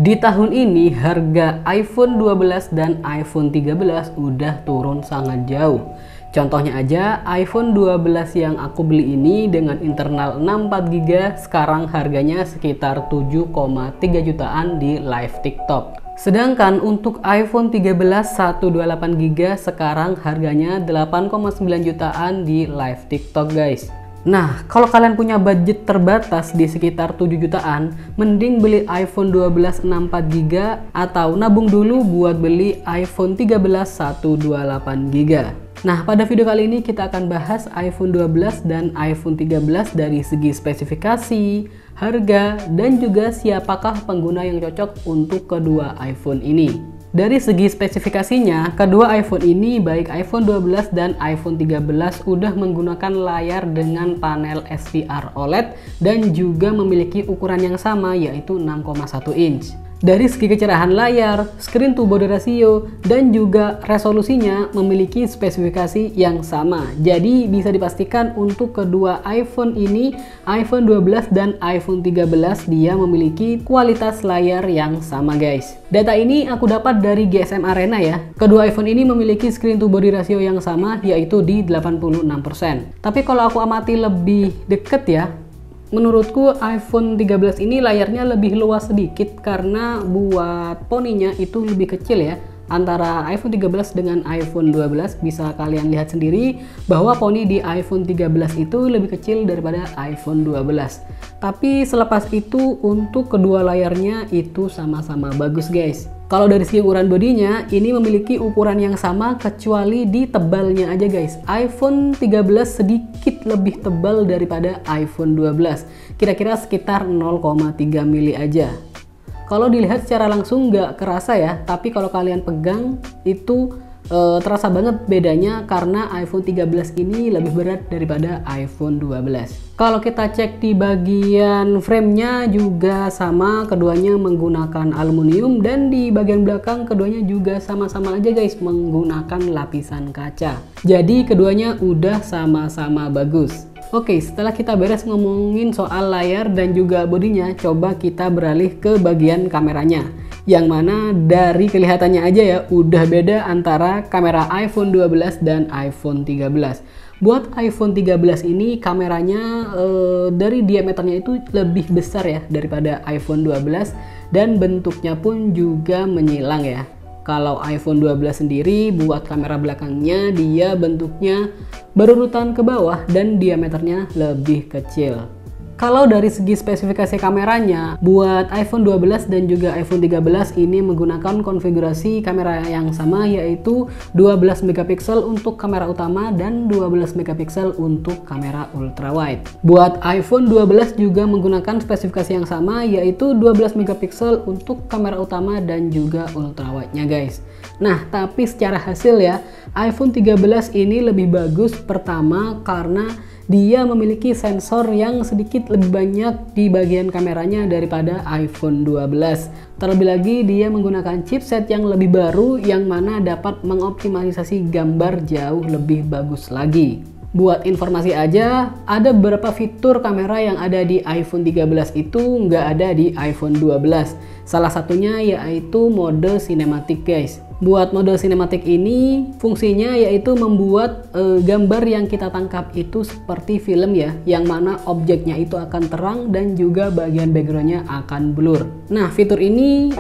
Di tahun ini harga iPhone 12 dan iPhone 13 udah turun sangat jauh. Contohnya aja iPhone 12 yang aku beli ini dengan internal 64GB sekarang harganya sekitar 7,3 jutaan di live TikTok. Sedangkan untuk iPhone 13 128GB sekarang harganya 8,9 jutaan di live TikTok guys. Nah, kalau kalian punya budget terbatas di sekitar 7 jutaan, mending beli iPhone 12 64GB atau nabung dulu buat beli iPhone 13 128GB. Nah, pada video kali ini kita akan bahas iPhone 12 dan iPhone 13 dari segi spesifikasi, harga, dan juga siapakah pengguna yang cocok untuk kedua iPhone ini. Dari segi spesifikasinya, kedua iPhone ini baik iPhone 12 dan iPhone 13 udah menggunakan layar dengan panel SVR OLED dan juga memiliki ukuran yang sama yaitu 6,1 inch. Dari segi kecerahan layar, screen to body ratio, dan juga resolusinya memiliki spesifikasi yang sama. Jadi bisa dipastikan untuk kedua iPhone ini, iPhone 12 dan iPhone 13 dia memiliki kualitas layar yang sama guys. Data ini aku dapat dari GSM Arena ya. Kedua iPhone ini memiliki screen to body ratio yang sama yaitu di 86%. Tapi kalau aku amati lebih deket ya, menurutku iPhone 13 ini layarnya lebih luas sedikit karena buat poninya itu lebih kecil ya. Antara iPhone 13 dengan iPhone 12 bisa kalian lihat sendiri bahwa poni di iPhone 13 itu lebih kecil daripada iPhone 12. Tapi selepas itu untuk kedua layarnya itu sama-sama bagus guys. Kalau dari segi ukuran bodinya, ini memiliki ukuran yang sama kecuali di tebalnya aja guys. iPhone 13 sedikit lebih tebal daripada iPhone 12. Kira-kira sekitar 0,3 mili aja. Kalau dilihat secara langsung nggak kerasa ya, tapi kalau kalian pegang itu terasa banget bedanya karena iPhone 13 ini lebih berat daripada iPhone 12. Kalau kita cek di bagian framenya juga sama, keduanya menggunakan aluminium, dan di bagian belakang keduanya juga sama-sama aja guys menggunakan lapisan kaca. Jadi keduanya udah sama-sama bagus. Oke, setelah kita beres ngomongin soal layar dan juga bodinya, coba kita beralih ke bagian kameranya. Yang mana dari kelihatannya aja ya udah beda antara kamera iPhone 12 dan iPhone 13. Buat iPhone 13 ini kameranya dari diameternya itu lebih besar ya daripada iPhone 12 dan bentuknya pun juga menyilang ya. Kalau iPhone 12 sendiri buat kamera belakangnya dia bentuknya berurutan ke bawah dan diameternya lebih kecil. Kalau dari segi spesifikasi kameranya, buat iPhone 12 dan juga iPhone 13 ini menggunakan konfigurasi kamera yang sama yaitu 12 megapiksel untuk kamera utama dan 12 megapiksel untuk kamera ultrawide. Buat iPhone 12 juga menggunakan spesifikasi yang sama yaitu 12 megapiksel untuk kamera utama dan juga ultrawide-nya guys. Nah, tapi secara hasil ya, iPhone 13 ini lebih bagus pertama karena dia memiliki sensor yang sedikit lebih banyak di bagian kameranya daripada iPhone 12. Terlebih lagi dia menggunakan chipset yang lebih baru yang mana dapat mengoptimalisasi gambar jauh lebih bagus lagi. Buat informasi aja, ada beberapa fitur kamera yang ada di iPhone 13 itu nggak ada di iPhone 12. Salah satunya yaitu mode cinematic guys. Buat mode cinematic ini fungsinya yaitu membuat gambar yang kita tangkap itu seperti film ya, yang mana objeknya itu akan terang dan juga bagian backgroundnya akan blur. Nah, fitur ini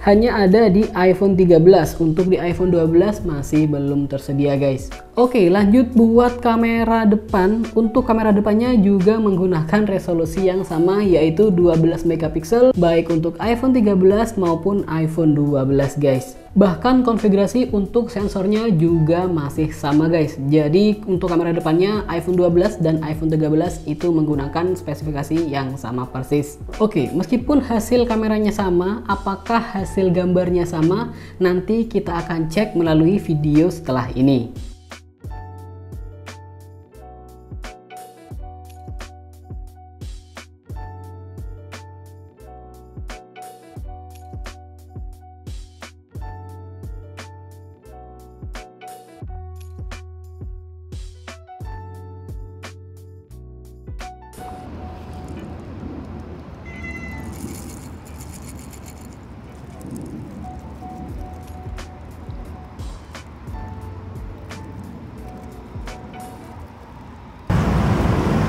hanya ada di iPhone 13, untuk di iPhone 12 masih belum tersedia guys. Oke, lanjut buat kamera depan. Untuk kamera depannya juga menggunakan resolusi yang sama yaitu 12 megapiksel baik untuk iPhone 13 maupun iPhone 12 guys. Bahkan konfigurasi untuk sensornya juga masih sama guys. Jadi untuk kamera depannya iPhone 12 dan iPhone 13 itu menggunakan spesifikasi yang sama persis. Oke, meskipun hasil kameranya sama, apakah hasil gambarnya sama? Nanti kita akan cek melalui video setelah ini.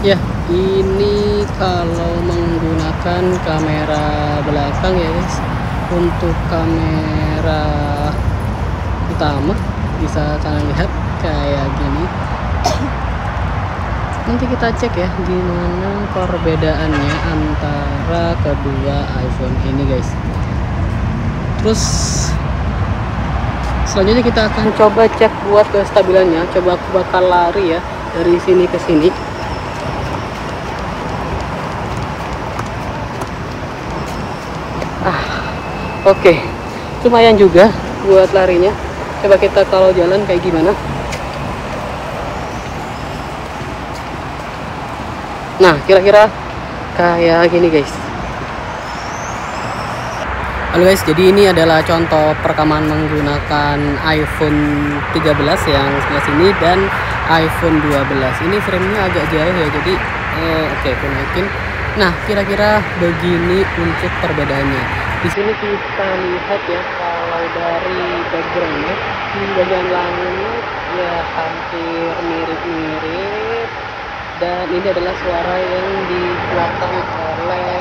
Ya, ini kalau menggunakan kamera belakang ya guys. Untuk kamera utama bisa kalian lihat kayak gini. Nanti kita cek ya gimana perbedaannya antara kedua iPhone ini guys. Terus selanjutnya kita akan coba cek buat kestabilannya. Coba aku bakal lari ya dari sini ke sini. Oke, lumayan juga buat larinya. Coba kita kalau jalan kayak gimana. Nah, kira-kira kayak gini guys. Halo guys, jadi ini adalah contoh perekaman menggunakan iPhone 13 yang sebelah sini dan iPhone 12. Ini framenya agak jauh ya, jadi oke, aku naikin. Nah, kira-kira begini untuk perbedaannya. Di sini kita lihat ya, kalau dari backgroundnya di bagian langit ya hampir mirip-mirip, dan ini adalah suara yang dikeluarkan oleh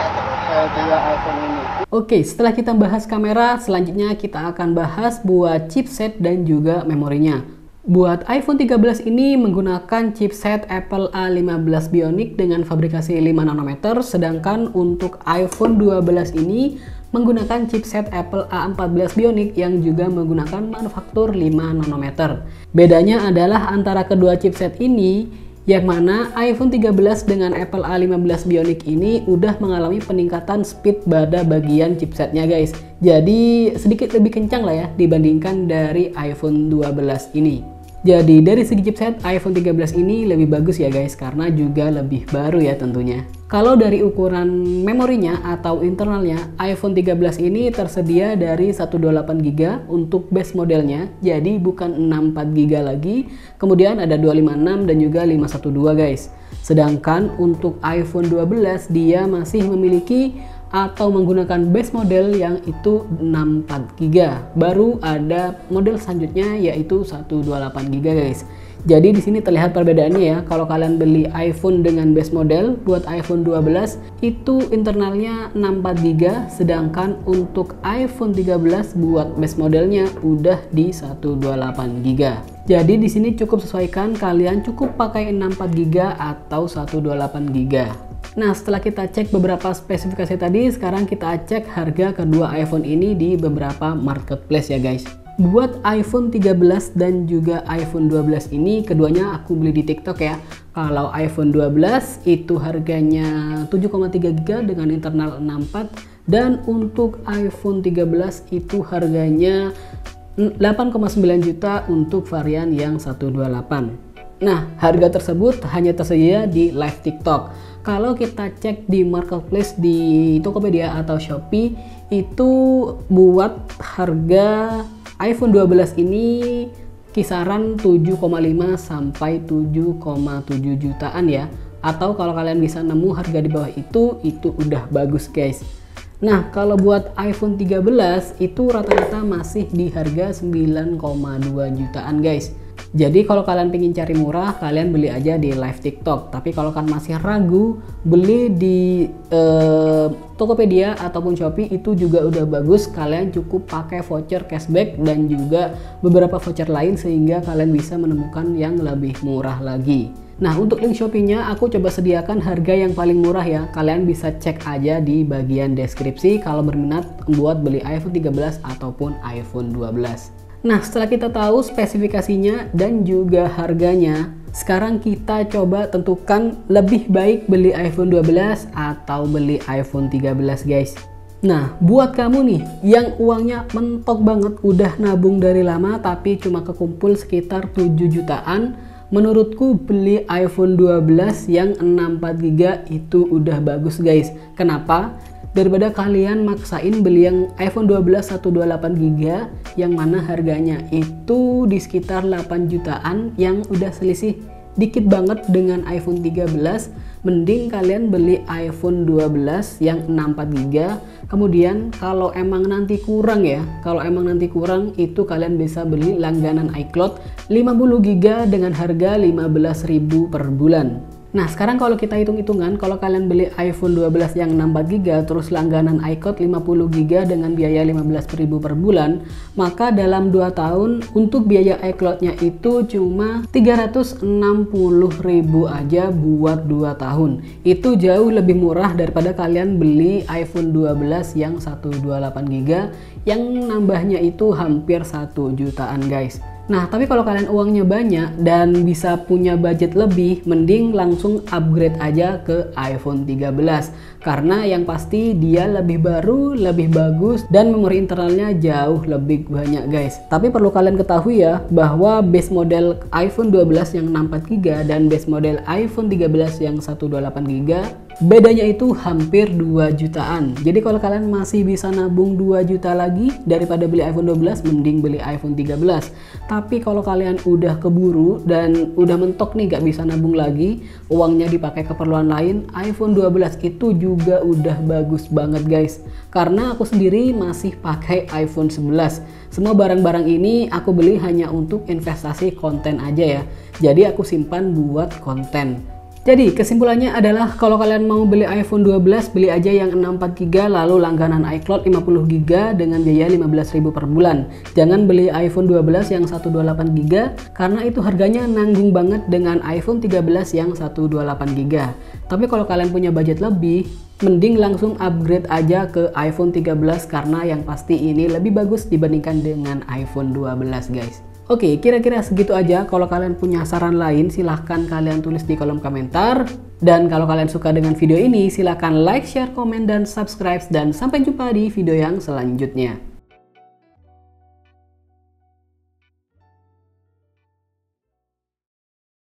dua iPhone ini. Oke, setelah kita bahas kamera, selanjutnya kita akan bahas buat chipset dan juga memorinya. Buat iPhone 13 ini menggunakan chipset Apple A15 Bionic dengan fabrikasi 5 nanometer, sedangkan untuk iPhone 12 ini menggunakan chipset Apple A14 Bionic yang juga menggunakan manufaktur 5 nanometer. Bedanya adalah antara kedua chipset ini, yang mana iPhone 13 dengan Apple A15 Bionic ini udah mengalami peningkatan speed pada bagian chipsetnya guys. Jadi sedikit lebih kencang lah ya dibandingkan dari iPhone 12 ini. Jadi dari segi chipset iPhone 13 ini lebih bagus ya guys, karena juga lebih baru ya tentunya. Kalau dari ukuran memorinya atau internalnya, iPhone 13 ini tersedia dari 128GB untuk base modelnya, jadi bukan 64GB lagi. Kemudian ada 256 dan juga 512 guys. Sedangkan untuk iPhone 12 dia masih memiliki atau menggunakan base model yang itu 64GB. Baru ada model selanjutnya yaitu 128GB guys. Jadi di sini terlihat perbedaannya ya. Kalau kalian beli iPhone dengan base model buat iPhone 12 itu internalnya 64GB, sedangkan untuk iPhone 13 buat base modelnya udah di 128GB. Jadi di sini cukup sesuaikan, kalian cukup pakai 64GB atau 128GB. Nah, setelah kita cek beberapa spesifikasi tadi, sekarang kita cek harga kedua iPhone ini di beberapa marketplace ya guys. Buat iPhone 13 dan juga iPhone 12 ini, keduanya aku beli di TikTok ya. Kalau iPhone 12 itu harganya 7,3GB dengan internal 64, dan untuk iPhone 13 itu harganya 8,9 juta untuk varian yang 128. Nah, harga tersebut hanya tersedia di live TikTok. Kalau kita cek di marketplace di Tokopedia atau Shopee, itu buat harga iPhone 12 ini kisaran 7,5 sampai 7,7 jutaan ya. Atau kalau kalian bisa nemu harga di bawah itu udah bagus guys. Nah, kalau buat iPhone 13 itu rata-rata masih di harga 9,2 jutaan guys. Jadi kalau kalian pengen cari murah, kalian beli aja di live TikTok. Tapi kalau kalian masih ragu, beli di Tokopedia ataupun Shopee itu juga udah bagus. Kalian cukup pakai voucher cashback dan juga beberapa voucher lain sehingga kalian bisa menemukan yang lebih murah lagi. Nah, untuk link Shopee-nya aku coba sediakan harga yang paling murah ya. Kalian bisa cek aja di bagian deskripsi kalau berminat buat beli iPhone 13 ataupun iPhone 12. Nah, setelah kita tahu spesifikasinya dan juga harganya, sekarang kita coba tentukan lebih baik beli iPhone 12 atau beli iPhone 13 guys. Nah, buat kamu nih yang uangnya mentok banget, udah nabung dari lama tapi cuma kekumpul sekitar 7 jutaan, menurutku beli iPhone 12 yang 64GB itu udah bagus guys. Kenapa? Daripada kalian maksain beli yang iPhone 12 128GB yang mana harganya itu di sekitar 8 jutaan yang udah selisih dikit banget dengan iPhone 13, mending kalian beli iPhone 12 yang 64GB. Kemudian kalau emang nanti kurang ya, itu kalian bisa beli langganan iCloud 50GB dengan harga 15.000 per bulan. Nah, sekarang kalau kita hitung-hitungan, kalau kalian beli iPhone 12 yang 64GB terus langganan iCloud 50GB dengan biaya 15.000 per bulan, maka dalam 2 tahun untuk biaya iCloud-nya itu cuma 360.000 aja buat 2 tahun. Itu jauh lebih murah daripada kalian beli iPhone 12 yang 128GB yang nambahnya itu hampir 1 jutaan, guys. Nah, tapi kalau kalian uangnya banyak dan bisa punya budget lebih, mending langsung upgrade aja ke iPhone 13. Karena yang pasti dia lebih baru, lebih bagus, dan memori internalnya jauh lebih banyak, guys. Tapi perlu kalian ketahui ya, bahwa base model iPhone 12 yang 64GB dan base model iPhone 13 yang 128GB, bedanya itu hampir 2 jutaan. Jadi kalau kalian masih bisa nabung 2 juta lagi daripada beli iPhone 12, mending beli iPhone 13. Tapi kalau kalian udah keburu dan udah mentok nih gak bisa nabung lagi, uangnya dipakai keperluan lain, iPhone 12 itu juga udah bagus banget, guys. Karena aku sendiri masih pakai iPhone 11. Semua barang-barang ini aku beli hanya untuk investasi konten aja ya. Jadi aku simpan buat konten. Jadi kesimpulannya adalah kalau kalian mau beli iPhone 12, beli aja yang 64GB lalu langganan iCloud 50GB dengan biaya 15.000 per bulan. Jangan beli iPhone 12 yang 128GB karena itu harganya nanggung banget dengan iPhone 13 yang 128GB. Tapi kalau kalian punya budget lebih, mending langsung upgrade aja ke iPhone 13 karena yang pasti ini lebih bagus dibandingkan dengan iPhone 12, guys. Oke, kira-kira segitu aja. Kalau kalian punya saran lain, silahkan kalian tulis di kolom komentar. Dan kalau kalian suka dengan video ini, silahkan like, share, komen, dan subscribe. Dan sampai jumpa di video yang selanjutnya.